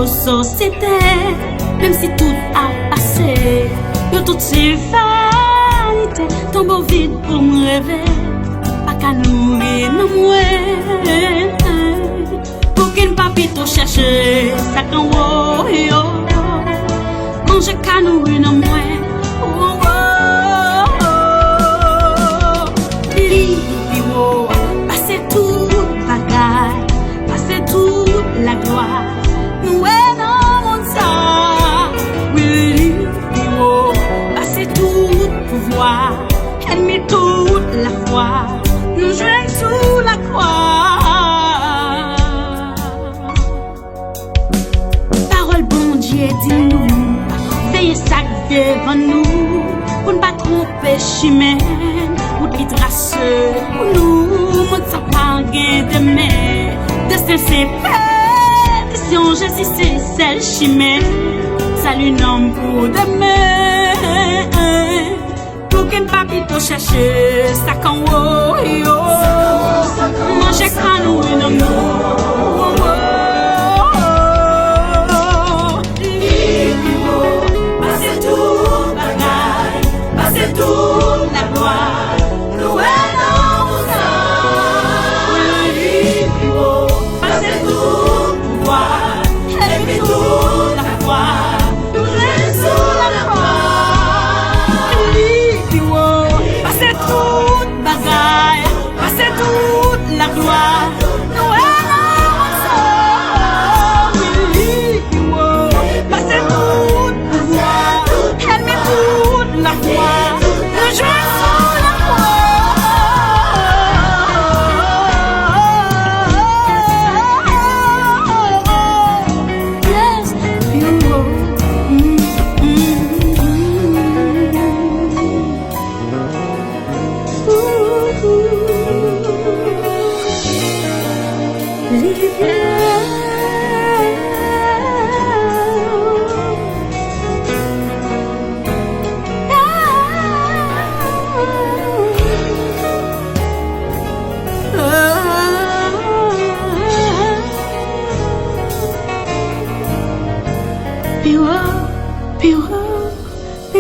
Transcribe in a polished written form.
nos sociétés, même si tout a passé, yo tout c'est vanité, tombeau vide pour me rêver, pas qu'à nourrir non moins, pour qu'une papito cherche ça qu'en haut, yo, manger qu'à nourrir non moins. La gloire, nous est dans mon sang. Oui, oui, passer tout pouvoir, ennemi toute la foi, nous jouons sous la croix. Parole bon Dieu, dis-nous, veillez ça devant nous, pour ne pas tromper chimène, pour qui trace pour nous, mon sang pas demain, destin c'est Jésus c'est celle chimère, salut nom pour demain, pour qu'un papito cherche ça qu'en haut, manger qu'à nous et non passer tout bagaille, passer tout la gloire, nous est dans mon sang, passer tout pouvoir. Toute la foi, nous sommes sous la croix. Passer toute bagaille, passer toute la gloire. Nous passer toute pouvoir, aimer toute la foi. Nous jouons sous la croix. Be